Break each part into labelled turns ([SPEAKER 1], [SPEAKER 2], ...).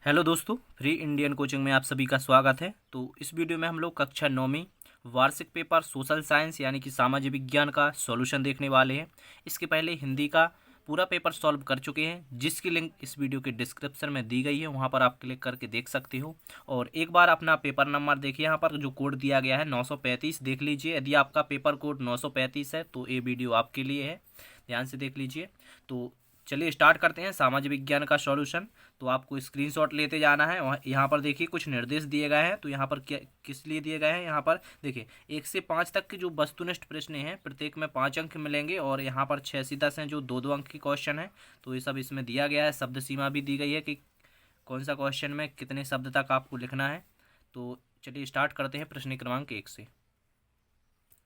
[SPEAKER 1] Hello दोस्तों, free Indian coaching में आप सभी का स्वागत है। तो इस वीडियो में हम लोग कक्षा 9वीं वार्षिक पेपर सोशल साइंस यानी कि सामाजिक विज्ञान का सॉल्यूशन देखने वाले हैं। इसके पहले हिंदी का पूरा पेपर सॉल्व कर चुके हैं, जिसकी लिंक इस वीडियो के डिस्क्रिप्शन में दी गई है, वहां पर आप क्लिक करके देख सकते हो। और एक बार अपना पेपर नंबर देखिए, यहाँ पर जो कोड दिया गया है 935 देख लीजिए। यदि आपका पेपर कोड 935 है तो ये वीडियो आपके लिए है, ध्यान से देख लीजिए। तो चलिए स्टार्ट करते हैं सामाजिक विज्ञान का सॉल्यूशन। तो आपको स्क्रीनशॉट लेते जाना है। यहाँ पर देखिए कुछ निर्देश दिए गए हैं। तो यहाँ पर क्या किस लिए दिए गए हैं, यहाँ पर देखिए 1 से 5 तक के जो वस्तुनिष्ठ प्रश्न हैं, प्रत्येक में 5 अंक मिलेंगे। और यहाँ पर 6 से 10 हैं जो 2-2 अंक के क्वेश्चन है। तो ये सब इसमें दिया गया है। शब्द सीमा भी दी गई है कि कौन सा क्वेश्चन में कितने शब्द तक आपको लिखना है। तो चलिए स्टार्ट करते हैं प्रश्न क्रमांक 1 से।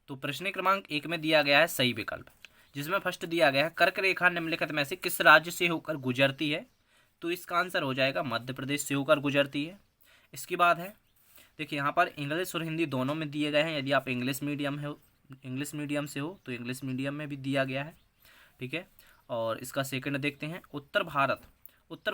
[SPEAKER 1] तो प्रश्न क्रमांक 1 में दिया गया है सही विकल्प, जिसमें फर्स्ट दिया गया है कर्क रेखा निम्नलिखित में से किस राज्य से होकर गुजरती है। तो इसका आंसर हो जाएगा मध्य प्रदेश से होकर गुजरती है। इसके बाद है देखिए यहाँ पर इंग्लिश और हिंदी दोनों में दिए गए हैं। यदि आप इंग्लिश मीडियम से हो तो इंग्लिश मीडियम में भी दिया गया है, ठीक है। और इसका सेकंड देखते हैं उत्तर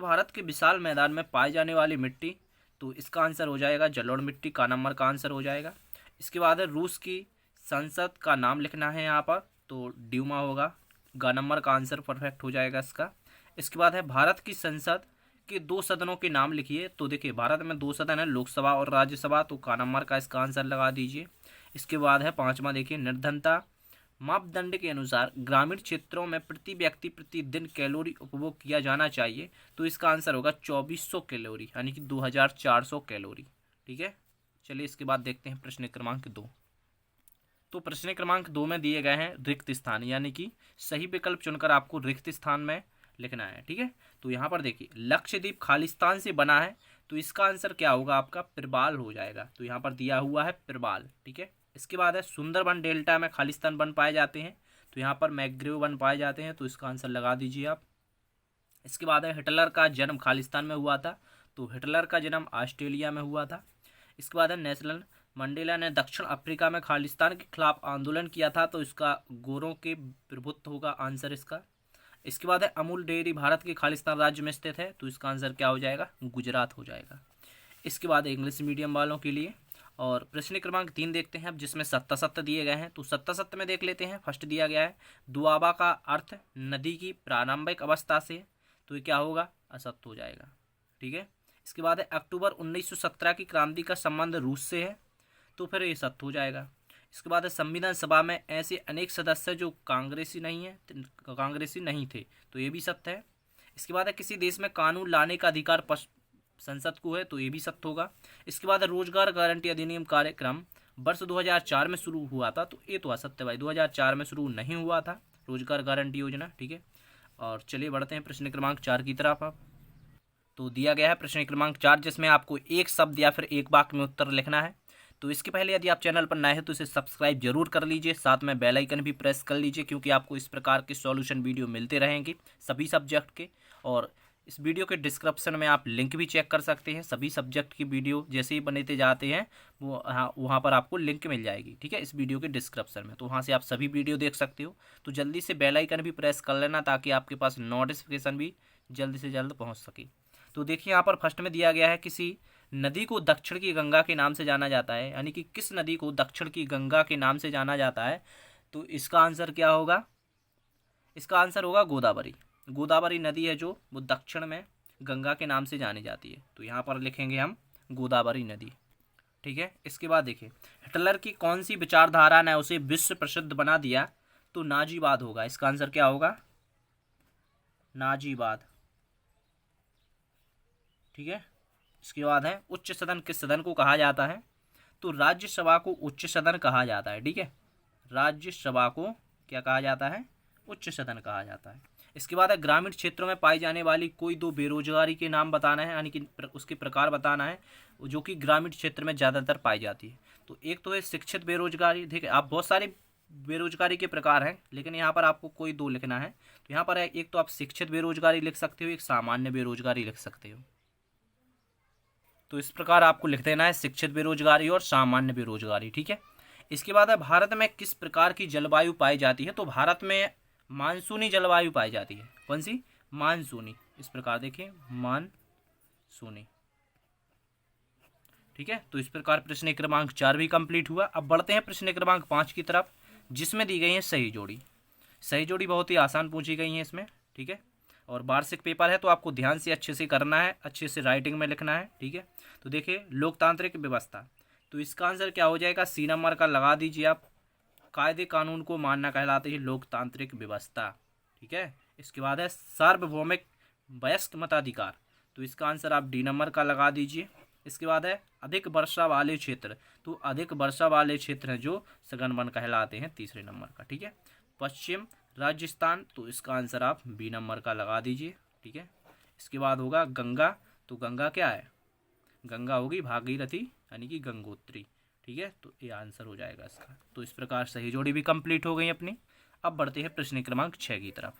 [SPEAKER 1] भारत के विशाल मैदान में पाई जाने वाली मिट्टी। तो इसका आंसर हो जाएगा जलोढ़ मिट्टी, का नंबर का आंसर हो जाएगा। इसके बाद है रूस की संसद का नाम लिखना है यहाँ पर, तो ड्यूमा होगा, गा नंबर का आंसर परफेक्ट हो जाएगा इसका। इसके बाद है भारत की संसद के 2 सदनों के नाम लिखिए। तो देखिए भारत में 2 सदन है, लोकसभा और राज्यसभा, तो का नंबर का इसका आंसर लगा दीजिए। इसके बाद है 5वां देखिए निर्धनता मापदंड के अनुसार ग्रामीण क्षेत्रों में प्रति व्यक्ति प्रतिदिन कैलोरी उपभोग किया जाना चाहिए। तो इसका आंसर होगा 2400 कैलोरी यानी कि 2400 कैलोरी, ठीक है। चलिए इसके बाद देखते हैं प्रश्न क्रमांक 2। तो प्रश्न क्रमांक 2 में दिए गए हैं रिक्त स्थान, यानी कि सही विकल्प चुनकर आपको रिक्त स्थान में लिखना है, ठीक है। तो यहाँ पर देखिए लक्षद्वीप खालिस्तान से बना है। तो इसका आंसर क्या होगा आपका प्रबाल हो जाएगा। तो यहाँ पर दिया हुआ है प्रबाल, ठीक है। इसके बाद है सुंदरबन डेल्टा में खालिस्तान वन पाए जाते हैं। तो यहाँ पर मैग्रेव वन पाए जाते हैं। तो इसका आंसर लगा दीजिए आप। इसके बाद है हिटलर का जन्म खालिस्तान में हुआ था। तो हिटलर का जन्म ऑस्ट्रेलिया में हुआ था। इसके बाद है नेशनल मंडेला ने दक्षिण अफ्रीका में खालिस्तान के खिलाफ आंदोलन किया था। तो इसका गोरों के प्रभुत्व होगा आंसर इसका। इसके बाद है अमूल डेयरी भारत के खालिस्तान राज्य में स्थित है। तो इसका आंसर क्या हो जाएगा, गुजरात हो जाएगा। इसके बाद इंग्लिश मीडियम वालों के लिए और प्रश्न क्रमांक 3 देखते हैं अब, जिसमें सत्ता सत्य दिए गए हैं। तो सत्ता सत्य में देख लेते हैं। फर्स्ट दिया गया है दुआबा का अर्थ नदी की प्रारंभिक अवस्था से। तो ये क्या होगा, असत्य हो जाएगा, ठीक है। इसके बाद है अक्टूबर 1917 की क्रांति का संबंध रूस से है। तो फिर ये सत्य हो जाएगा। इसके बाद है संविधान सभा में ऐसे अनेक सदस्य जो कांग्रेसी नहीं थे। तो ये भी सत्य है। इसके बाद है किसी देश में कानून लाने का अधिकार संसद को है। तो ये भी सत्य होगा। इसके बाद है रोजगार गारंटी अधिनियम कार्यक्रम वर्ष 2004 में शुरू हुआ था। तो ये तो असत्य भाई, 2004 में शुरू नहीं हुआ था रोजगार गारंटी योजना, ठीक है। और चलिए बढ़ते हैं प्रश्न क्रमांक 4 की तरफ आप। तो दिया गया है प्रश्न क्रमांक 4, जिसमें आपको एक शब्द या फिर एक वाक्य में उत्तर लिखना है। तो इसके पहले यदि आप चैनल पर नए हैं तो इसे सब्सक्राइब जरूर कर लीजिए, साथ में बेल आइकन भी प्रेस कर लीजिए, क्योंकि आपको इस प्रकार के सॉल्यूशन वीडियो मिलते रहेंगे सभी सब्जेक्ट के। और इस वीडियो के डिस्क्रिप्शन में आप लिंक भी चेक कर सकते हैं। सभी सब्जेक्ट की वीडियो जैसे ही बनते जाते हैं वो वहाँ पर आपको लिंक मिल जाएगी, ठीक है, इस वीडियो के डिस्क्रिप्शन में। तो वहाँ से आप सभी वीडियो देख सकते हो। तो जल्दी से बेल आइकन भी प्रेस कर लेना, ताकि आपके पास नोटिफिकेशन भी जल्द से जल्द पहुँच सके। तो देखिए यहाँ पर फर्स्ट में दिया गया है किसी नदी को दक्षिण की गंगा के नाम से जाना जाता है, यानी कि किस नदी को दक्षिण की गंगा के नाम से जाना जाता है। तो इसका आंसर क्या होगा, इसका आंसर होगा गोदावरी। गोदावरी नदी है जो वो दक्षिण में गंगा के नाम से जानी जाती है। तो यहाँ पर लिखेंगे हम गोदावरी नदी, ठीक है। इसके बाद देखिए हिटलर की कौन सी विचारधारा ने उसे विश्व प्रसिद्ध बना दिया। तो नाजीवाद होगा। इसका आंसर क्या होगा, नाजीवाद, ठीक है। इसके बाद है उच्च सदन किस सदन को कहा जाता है। तो राज्यसभा को उच्च सदन कहा जाता है, ठीक है। राज्यसभा को क्या कहा जाता है, उच्च सदन कहा जाता है। इसके बाद है ग्रामीण क्षेत्रों में पाई जाने वाली कोई 2 बेरोजगारी के नाम बताना है, यानी कि उसके प्रकार बताना है जो कि ग्रामीण क्षेत्र में ज़्यादातर पाई जाती है। तो एक तो है शिक्षित बेरोजगारी, ठीक है। आप बहुत सारे बेरोजगारी के प्रकार हैं, लेकिन यहाँ पर आपको कोई 2 लिखना है। तो यहाँ पर है एक तो आप शिक्षित बेरोजगारी लिख सकते हो, एक सामान्य बेरोजगारी लिख सकते हो। तो इस प्रकार आपको लिख देना है शिक्षित बेरोजगारी और सामान्य बेरोजगारी, ठीक है। इसके बाद है भारत में किस प्रकार की जलवायु पाई जाती है। तो भारत में मानसूनी जलवायु पाई जाती है। कौन सी, मानसूनी। इस प्रकार देखिए सोनी। ठीक है, तो इस प्रकार प्रश्न क्रमांक 4 भी कंप्लीट हुआ। अब बढ़ते हैं प्रश्न क्रमांक 5 की तरफ, जिसमें दी गई है सही जोड़ी। सही जोड़ी बहुत ही आसान पूछी गई है इसमें। ठीक है, और वार्षिक पेपर है तो आपको ध्यान से अच्छे से करना है, अच्छे से राइटिंग में लिखना है। ठीक है, तो देखिए लोकतांत्रिक व्यवस्था, तो इसका आंसर क्या हो जाएगा, सी नंबर का लगा दीजिए आप। कायदे कानून को मानना कहलाती है लोकतांत्रिक व्यवस्था। ठीक है, इसके बाद है सार्वभौमिक वयस्क मताधिकार, तो इसका आंसर आप डी नंबर का लगा दीजिए। इसके बाद है अधिक वर्षा वाले क्षेत्र, तो अधिक वर्षा वाले क्षेत्र हैं जो सघन वन कहलाते हैं, तीसरे नंबर का। ठीक है, पश्चिम राजस्थान, तो इसका आंसर आप बी नंबर का लगा दीजिए। ठीक है, इसके बाद होगा गंगा, तो गंगा क्या है, गंगा होगी भागीरथी यानी कि गंगोत्री। ठीक है, तो ये आंसर हो जाएगा इसका। तो इस प्रकार सही जोड़ी भी कंप्लीट हो गई अपनी। अब बढ़ते हैं प्रश्न क्रमांक 6 की तरफ।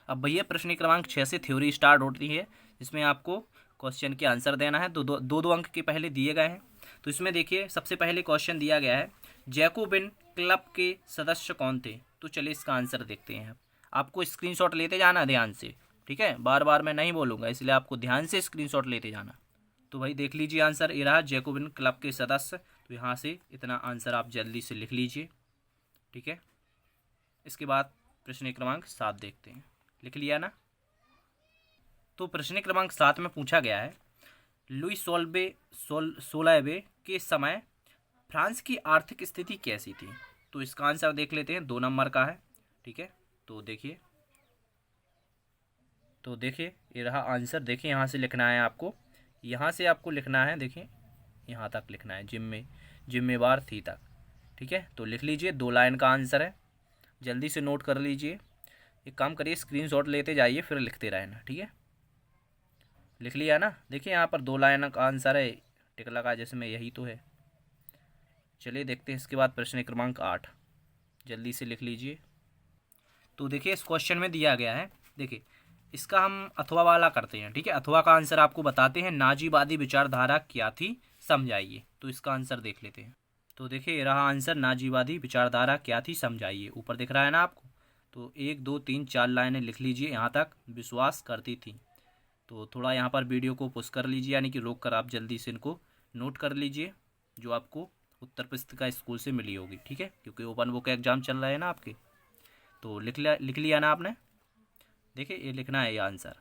[SPEAKER 1] अब भैया प्रश्न क्रमांक 6 से थ्योरी स्टार्ट होती है, जिसमें आपको क्वेश्चन के आंसर देना है। दो अंक के पहले दिए गए हैं। तो इसमें देखिए सबसे पहले क्वेश्चन दिया गया है जैकोबिन क्लब के सदस्य कौन थे, तो चलिए इसका आंसर देखते हैं। आपको स्क्रीनशॉट लेते जाना ध्यान से। ठीक है, बार बार मैं नहीं बोलूँगा, इसलिए आपको ध्यान से स्क्रीनशॉट लेते जाना। तो भाई देख लीजिए आंसर ये रहा, जैकोबिन क्लब के सदस्य। तो यहाँ से इतना आंसर आप जल्दी से लिख लीजिए। ठीक है, इसके बाद प्रश्न क्रमांक 7 देखते हैं। लिख लिया ना। तो प्रश्न क्रमांक 7 में पूछा गया है लुई सोलहवें के समय फ्रांस की आर्थिक स्थिति कैसी थी, तो इसका आंसर देख लेते हैं, 2 नंबर का है। ठीक है, तो देखिए ये रहा आंसर। देखिए यहाँ से लिखना है आपको, यहाँ से आपको लिखना है, देखिए यहाँ तक लिखना है, जिम्मेवार थी तक। ठीक है, तो लिख लीजिए, 2 लाइन का आंसर है, जल्दी से नोट कर लीजिए। एक काम करिए स्क्रीनशॉट लेते जाइए फिर लिखते रहना। ठीक है, लिख लिया ना। देखिए यहाँ पर 2 लाइन का आंसर है, टिक लगा जिसमें, यही तो है। चलिए देखते हैं इसके बाद प्रश्न क्रमांक 8, जल्दी से लिख लीजिए। तो देखिए इस क्वेश्चन में दिया गया है, देखिए इसका हम अथवा वाला करते हैं। ठीक है, अथवा का आंसर आपको बताते हैं, नाजीवादी विचारधारा क्या थी समझाइए। तो इसका आंसर देख लेते हैं। तो देखिए ये रहा आंसर, नाजीवादी विचारधारा क्या थी समझाइए। ऊपर दिख रहा है ना आपको। तो 1 2 3 4 लाइनें लिख लीजिए। यहाँ तक विश्वास करती थी, तो थोड़ा यहाँ पर वीडियो को पुश कर लीजिए, यानी कि रोक कर आप जल्दी से इनको नोट कर लीजिए, जो आपको उत्तर पुस्तिका स्कूल से मिली होगी। ठीक है, क्योंकि ओपन बुक एग्जाम चल रहे हैं ना आपके। तो लिख लिया ना आपने। देखिए ये लिखना है ये आंसर।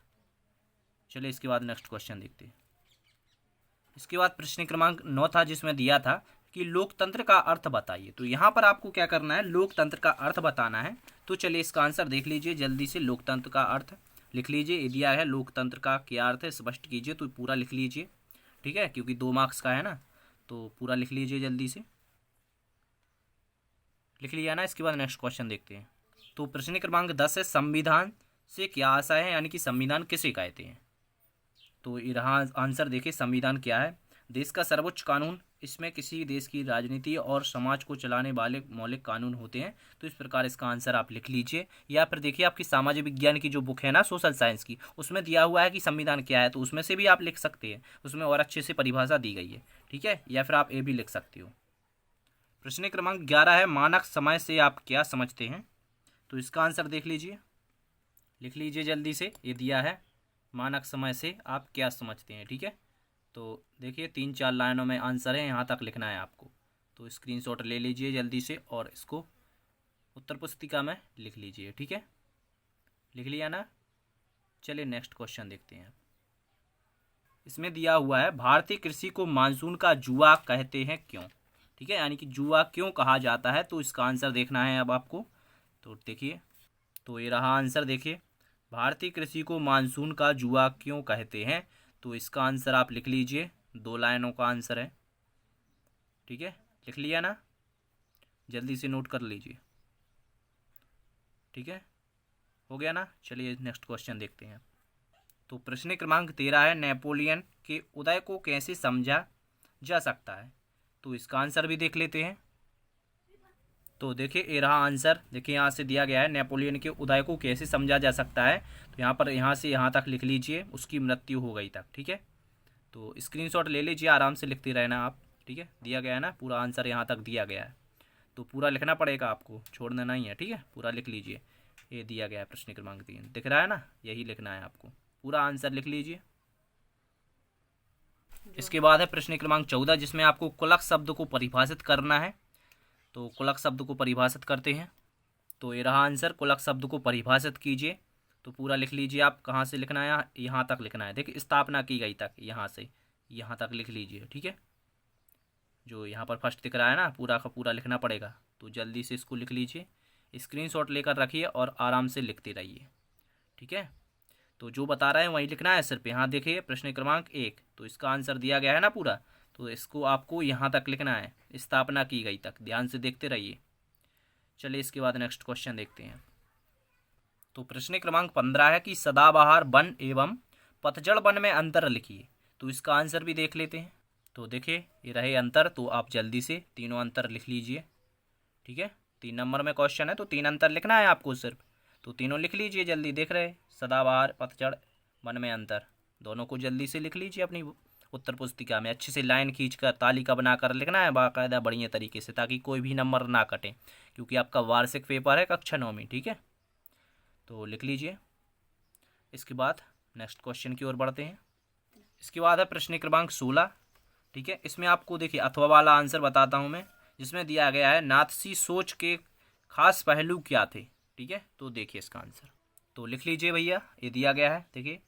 [SPEAKER 1] चलिए इसके बाद नेक्स्ट क्वेश्चन देखते हैं। इसके बाद प्रश्न क्रमांक 9 था, जिसमें दिया था कि लोकतंत्र का अर्थ बताइए। तो यहाँ पर आपको क्या करना है, लोकतंत्र का अर्थ बताना है। तो चलिए इसका आंसर देख लीजिए जल्दी से। लोकतंत्र का अर्थ लिख लीजिए, ये दिया है लोकतंत्र का क्या अर्थ है स्पष्ट कीजिए। तो पूरा लिख लीजिए। ठीक है, क्योंकि 2 मार्क्स का है ना, तो पूरा लिख लीजिए जल्दी से। लिख लिया ना। इसके बाद नेक्स्ट क्वेश्चन देखते हैं। तो प्रश्न क्रमांक 10 है संविधान से क्या आशा है, यानी कि संविधान किसे कहते हैं। तो ये रहा आंसर। देखिए संविधान क्या है, देश का सर्वोच्च कानून, इसमें किसी देश की राजनीति और समाज को चलाने वाले मौलिक कानून होते हैं। तो इस प्रकार इसका आंसर आप लिख लीजिए। या फिर देखिए आपकी सामाजिक विज्ञान की जो बुक है ना सोशल साइंस की, उसमें दिया हुआ है कि संविधान क्या है, तो उसमें से भी आप लिख सकते हैं, उसमें और अच्छे से परिभाषा दी गई है। ठीक है, या फिर आप ये भी लिख सकते हो। प्रश्न क्रमांक 11 है मानक समय से आप क्या समझते हैं। तो इसका आंसर देख लीजिए, लिख लीजिए जल्दी से। ये दिया है मानक समय से आप क्या समझते हैं। ठीक है, तो देखिए 3 4 लाइनों में आंसर है, यहाँ तक लिखना है आपको। तो स्क्रीनशॉट ले लीजिए जल्दी से और इसको उत्तर पुस्तिका में लिख लीजिए। ठीक है, लिख लिया ना। चलिए नेक्स्ट क्वेश्चन देखते हैं। इसमें दिया हुआ है भारतीय कृषि को मानसून का जुआ कहते हैं क्यों। ठीक है, यानी कि जुआ क्यों कहा जाता है, तो इसका आंसर देखना है अब आपको। तो देखिए, तो ये रहा आंसर। देखिए भारतीय कृषि को मानसून का जुआ क्यों कहते हैं, तो इसका आंसर आप लिख लीजिए। 2 लाइनों का आंसर है। ठीक है, लिख लिया ना, जल्दी से नोट कर लीजिए। ठीक है, हो गया ना। चलिए नेक्स्ट क्वेश्चन देखते हैं। तो प्रश्न क्रमांक 13 है नेपोलियन के उदय को कैसे समझा जा सकता है। तो इसका आंसर भी देख लेते हैं। तो देखिए ये रहा आंसर। देखिए यहाँ से दिया गया है नेपोलियन के उदय को कैसे समझा जा सकता है। तो यहाँ पर यहाँ से यहाँ तक लिख लीजिए, उसकी मृत्यु हो गई तक। ठीक है, तो स्क्रीनशॉट ले लीजिए, आराम से लिखते रहना आप। ठीक है, दिया गया है ना पूरा आंसर, यहाँ तक दिया गया है, तो पूरा लिखना पड़ेगा आपको, छोड़ना नहीं है। ठीक है, पूरा लिख लीजिए। ये दिया गया है प्रश्न क्रमांक 3, दिख रहा है ना, यही लिखना है आपको। पूरा आंसर लिख लीजिए। इसके बाद है प्रश्न क्रमांक 14 जिसमें आपको कुलक शब्द को परिभाषित करना है। तो कुलक शब्द को परिभाषित करते हैं। तो ये रहा आंसर, कुलक शब्द को परिभाषित कीजिए। तो पूरा लिख लीजिए आप, कहाँ से लिखना है, यहाँ तक लिखना है। देखिए स्थापना की गई तक, यहाँ से यहाँ तक लिख लीजिए, ठीक है। जो यहाँ पर फर्स्ट दिख रहा है ना, पूरा का पूरा लिखना पड़ेगा। तो जल्दी से इसको लिख लीजिए, स्क्रीनशॉट लेकर रखिए और आराम से लिखते रहिए, ठीक है। तो जो बता रहे हैं वही लिखना है सिर्फ। यहाँ देखिए प्रश्न क्रमांक 1, तो इसका आंसर दिया गया है ना पूरा, तो इसको आपको यहाँ तक लिखना है, स्थापना की गई तक। ध्यान से देखते रहिए। चलिए इसके बाद नेक्स्ट क्वेश्चन देखते हैं। तो प्रश्न क्रमांक 15 है कि सदाबहार वन एवं पतझड़ वन में अंतर लिखिए। तो इसका आंसर भी देख लेते हैं। तो देखिए ये रहे अंतर, तो आप जल्दी से तीनों अंतर लिख लीजिए, ठीक है। 3 नंबर में क्वेश्चन है तो 3 अंतर लिखना है आपको सिर्फ। तो तीनों लिख लीजिए जल्दी। देख रहे सदाबहार, पतझड़, वन में अंतर, दोनों को जल्दी से लिख लीजिए अपनी उत्तर पुस्तिका में। अच्छे से लाइन खींचकर तालिका बनाकर लिखना है बाकायदा बढ़िया तरीके से, ताकि कोई भी नंबर ना कटे, क्योंकि आपका वार्षिक पेपर है कक्षा 9वीं, ठीक है। तो लिख लीजिए। इसके बाद नेक्स्ट क्वेश्चन की ओर बढ़ते हैं। इसके बाद है प्रश्न क्रमांक 16, ठीक है। इसमें आपको देखिए अथवा वाला आंसर बताता हूँ मैं, जिसमें दिया गया है नाथसी सोच के खास पहलू क्या थे, ठीक है। तो देखिए इसका आंसर, तो लिख लीजिए भैया, ये दिया गया है, देखिए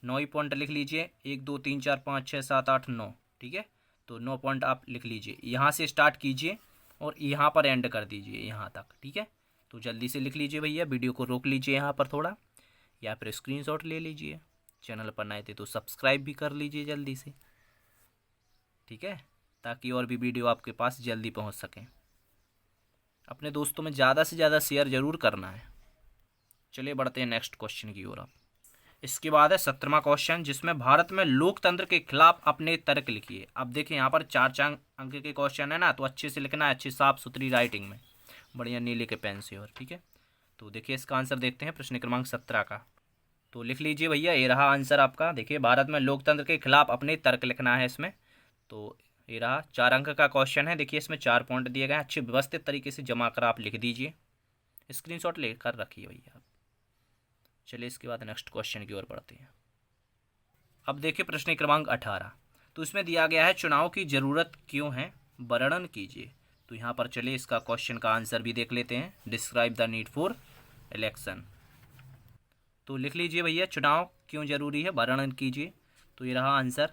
[SPEAKER 1] 9 ही पॉइंट लिख लीजिए, 1 2 3 4 5 6 7 8 9, ठीक है। तो 9 पॉइंट आप लिख लीजिए, यहाँ से स्टार्ट कीजिए और यहाँ पर एंड कर दीजिए, यहाँ तक, ठीक है। तो जल्दी से लिख लीजिए भैया, वीडियो को रोक लीजिए यहाँ पर थोड़ा, या फिर स्क्रीनशॉट ले लीजिए। चैनल पर नए थे तो सब्सक्राइब भी कर लीजिए जल्दी से, ठीक है, ताकि और भी वीडियो आपके पास जल्दी पहुँच सकें। अपने दोस्तों में ज़्यादा से ज़्यादा शेयर ज़रूर करना है। चलिए बढ़ते हैं नेक्स्ट क्वेश्चन की ओर आप। इसके बाद है 17वां क्वेश्चन, जिसमें भारत में लोकतंत्र के खिलाफ अपने तर्क लिखिए। अब देखिए यहाँ पर 4 अंक के क्वेश्चन है ना, तो अच्छे से लिखना है, अच्छी साफ सुथरी राइटिंग में, बढ़िया नीले के पेन से, और ठीक है। तो देखिए इसका आंसर देखते हैं प्रश्न क्रमांक 17 का। तो लिख लीजिए भैया, ये रहा आंसर आपका। देखिए भारत में लोकतंत्र के खिलाफ अपने तर्क लिखना है इसमें। तो ये रहा 4 अंक का क्वेश्चन है। देखिए इसमें 4 पॉइंट दिए गए हैं, अच्छे व्यवस्थित तरीके से जमा कर आप लिख दीजिए, स्क्रीनशॉट लेकर रखिए भैया। चलिए इसके बाद नेक्स्ट क्वेश्चन की ओर बढ़ते हैं। अब देखिए प्रश्न क्रमांक 18, तो इसमें दिया गया है चुनाव की जरूरत क्यों है, वर्णन कीजिए। तो यहाँ पर चलिए इसका क्वेश्चन का आंसर भी देख लेते हैं, describe the need for election. तो लिख लीजिए भैया, चुनाव क्यों जरूरी है, वर्णन कीजिए। तो ये रहा आंसर,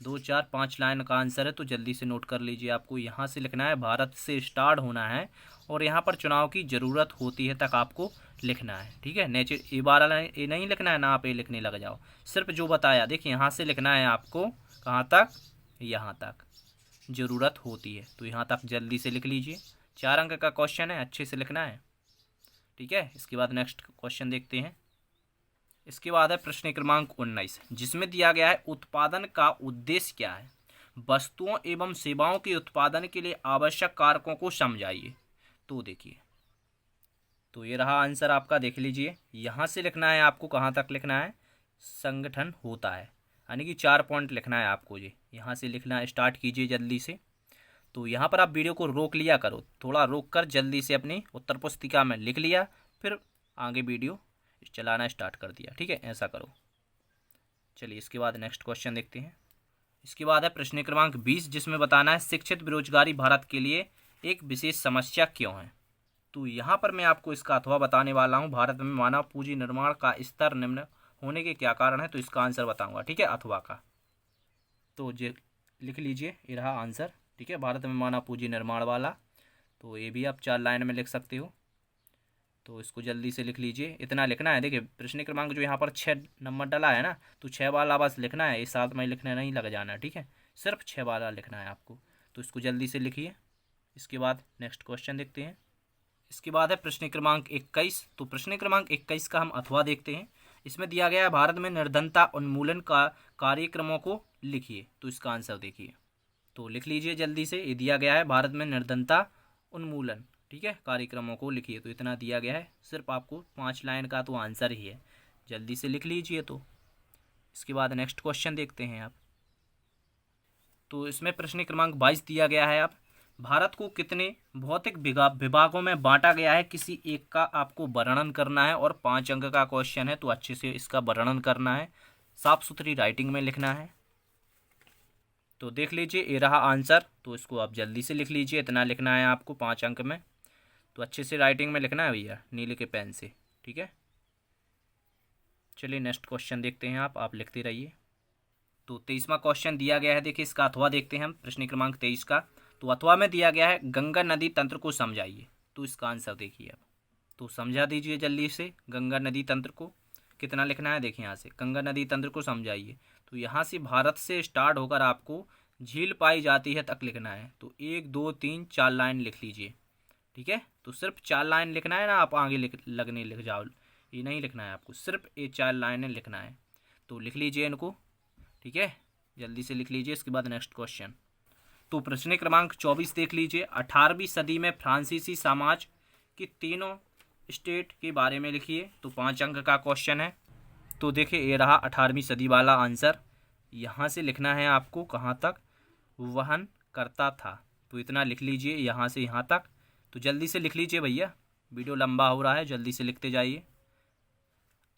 [SPEAKER 1] 2 4 5 लाइन का आंसर है, तो जल्दी से नोट कर लीजिए। आपको यहाँ से लिखना है, भारत से स्टार्ट होना है और यहाँ पर चुनाव की ज़रूरत होती है तक आपको लिखना है, ठीक है। नेचर ये 12 लाइन ये नहीं लिखना है ना, आप ये लिखने लग जाओ। सिर्फ जो बताया, देखिए यहाँ से लिखना है आपको, कहाँ तक, यहाँ तक ज़रूरत होती है, तो यहाँ तक जल्दी से लिख लीजिए। 4 अंक का क्वेश्चन है, अच्छे से लिखना है, ठीक है। इसके बाद नेक्स्ट क्वेश्चन देखते हैं। इसके बाद है प्रश्न क्रमांक 19, जिसमें दिया गया है उत्पादन का उद्देश्य क्या है, वस्तुओं एवं सेवाओं के उत्पादन के लिए आवश्यक कारकों को समझाइए। तो देखिए, तो ये रहा आंसर आपका, देख लीजिए। यहाँ से लिखना है आपको, कहाँ तक लिखना है, संगठन होता है, यानी कि 4 पॉइंट लिखना है आपको। ये यहाँ से लिखना स्टार्ट कीजिए जल्दी से। तो यहाँ पर आप वीडियो को रोक लिया करो, थोड़ा रोक कर जल्दी से अपनी उत्तर पुस्तिका में लिख लिया, फिर आगे वीडियो चलाना स्टार्ट कर दिया, ठीक है, ऐसा करो। चलिए इसके बाद नेक्स्ट क्वेश्चन देखते हैं। इसके बाद है प्रश्न क्रमांक 20, जिसमें बताना है शिक्षित बेरोजगारी भारत के लिए एक विशेष समस्या क्यों है। तो यहाँ पर मैं आपको इसका अथवा बताने वाला हूँ, भारत में मानव पूंजी निर्माण का स्तर निम्न होने के क्या कारण है, तो इसका आंसर बताऊँगा, ठीक है, अथवा का। तो जे लिख लीजिए, ये रहा आंसर, ठीक है, भारत में मानव पूंजी निर्माण वाला। तो ये भी आप 4 लाइन में लिख सकते हो, तो इसको जल्दी से लिख लीजिए, इतना लिखना है। देखिए प्रश्न क्रमांक जो यहाँ पर 6 नंबर डला है ना, तो 6 वाला बस लिखना है, इस साथ में लिखने नहीं लग जाना है, ठीक है, सिर्फ 6 वाला लिखना है आपको। तो इसको जल्दी से लिखिए। इसके बाद नेक्स्ट क्वेश्चन देखते हैं। इसके बाद है प्रश्न क्रमांक 21, तो प्रश्न क्रमांक 21 का हम अथवा देखते हैं। इसमें दिया गया है भारत में निर्धनता उन्मूलन का कार्यक्रमों को लिखिए। तो इसका आंसर देखिए, तो लिख लीजिए जल्दी से, ये दिया गया है भारत में निर्धनता उन्मूलन, ठीक है, कार्यक्रमों को लिखिए। तो इतना दिया गया है, सिर्फ आपको 5 लाइन का तो आंसर ही है, जल्दी से लिख लीजिए। तो इसके बाद नेक्स्ट क्वेश्चन देखते हैं आप। तो इसमें प्रश्न क्रमांक 22 दिया गया है, आप भारत को कितने भौतिक विभागों में बांटा गया है, किसी एक का आपको वर्णन करना है, और 5 अंक का क्वेश्चन है, तो अच्छे से इसका वर्णन करना है, साफ सुथरी राइटिंग में लिखना है। तो देख लीजिए ये रहा आंसर। तो इसको आप जल्दी से लिख लीजिए, इतना लिखना है आपको 5 अंक में। तो अच्छे से राइटिंग में लिखना है भैया, नीले के पेन से, ठीक है। चलिए नेक्स्ट क्वेश्चन देखते हैं, आप लिखते रहिए। तो 23वां क्वेश्चन दिया गया है, देखिए इसका अथवा देखते हैं हम, प्रश्न क्रमांक 23 का। तो अथवा में दिया गया है गंगा नदी तंत्र को समझाइए। तो इसका आंसर देखिए अब, तो समझा दीजिए जल्दी से गंगा नदी तंत्र को। कितना लिखना है देखिए यहाँ से, गंगा नदी तंत्र को समझाइए। तो यहाँ से भारत से स्टार्ट होकर आपको झील पाई जाती है तक लिखना है। तो 1 2 3 4 लाइन लिख लीजिए, ठीक है। तो सिर्फ 4 लाइन लिखना है ना, आप आगे लिख जाओ, ये नहीं लिखना है आपको, सिर्फ ये 4 लाइनें लिखना है। तो लिख लीजिए इनको, ठीक है, जल्दी से लिख लीजिए। इसके बाद नेक्स्ट क्वेश्चन, तो प्रश्न क्रमांक 24 देख लीजिए। 18वीं सदी में फ्रांसीसी समाज की तीनों स्टेट के बारे में लिखिए। तो 5 अंक का क्वेश्चन है। तो देखिए ये रहा 18वीं सदी वाला आंसर। यहाँ से लिखना है आपको कहाँ तक वहन करता था। तो इतना लिख लीजिए यहाँ से यहाँ तक। तो जल्दी से लिख लीजिए भैया, वीडियो लंबा हो रहा है, जल्दी से लिखते जाइए।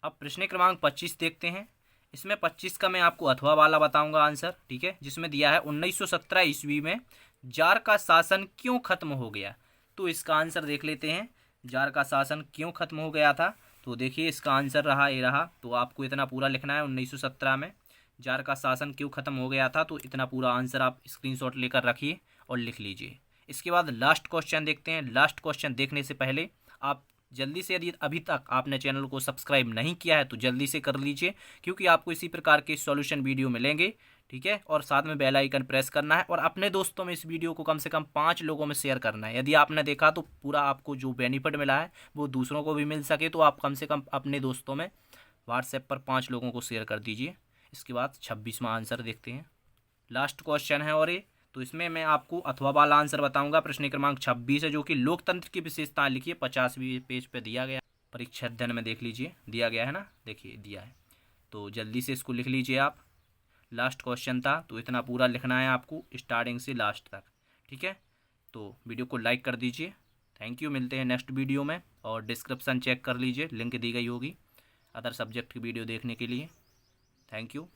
[SPEAKER 1] अब प्रश्न क्रमांक 25 देखते हैं। इसमें 25 का मैं आपको अथवा वाला बताऊंगा आंसर, ठीक है, जिसमें दिया है 1917 ईस्वी में जार का शासन क्यों खत्म हो गया। तो इसका आंसर देख लेते हैं, जार का शासन क्यों खत्म हो गया था। तो देखिए इसका आंसर रहा ये रहा। तो आपको इतना पूरा लिखना है, 1917 में जार का शासन क्यों खत्म हो गया था। तो इतना पूरा आंसर आप स्क्रीनशॉट लेकर रखिए और लिख लीजिए। इसके बाद लास्ट क्वेश्चन देखते हैं। लास्ट क्वेश्चन देखने से पहले आप जल्दी से, यदि अभी तक आपने चैनल को सब्सक्राइब नहीं किया है तो जल्दी से कर लीजिए, क्योंकि आपको इसी प्रकार के सॉल्यूशन वीडियो मिलेंगे, ठीक है। और साथ में बेल आइकन प्रेस करना है और अपने दोस्तों में इस वीडियो को कम से कम 5 लोगों में शेयर करना है। यदि आपने देखा तो पूरा आपको जो बेनिफिट मिला है वो दूसरों को भी मिल सके, तो आप कम से कम अपने दोस्तों में व्हाट्सएप पर 5 लोगों को शेयर कर दीजिए। इसके बाद 26वां आंसर देखते हैं, लास्ट क्वेश्चन है और ये। तो इसमें मैं आपको अथवा वाला आंसर बताऊंगा। प्रश्न क्रमांक 26 है, जो कि लोकतंत्र की विशेषताएं लिखिए। 50वीं पेज पे दिया गया, परीक्षा अध्ययन में देख लीजिए, दिया गया है ना, देखिए दिया है। तो जल्दी से इसको लिख लीजिए आप। लास्ट क्वेश्चन था, तो इतना पूरा लिखना है आपको स्टार्टिंग से लास्ट तक, ठीक है। तो वीडियो को लाइक कर दीजिए। थैंक यू, मिलते हैं नेक्स्ट वीडियो में। और डिस्क्रिप्शन चेक कर लीजिए, लिंक दी गई होगी अदर सब्जेक्ट की वीडियो देखने के लिए। Thank you.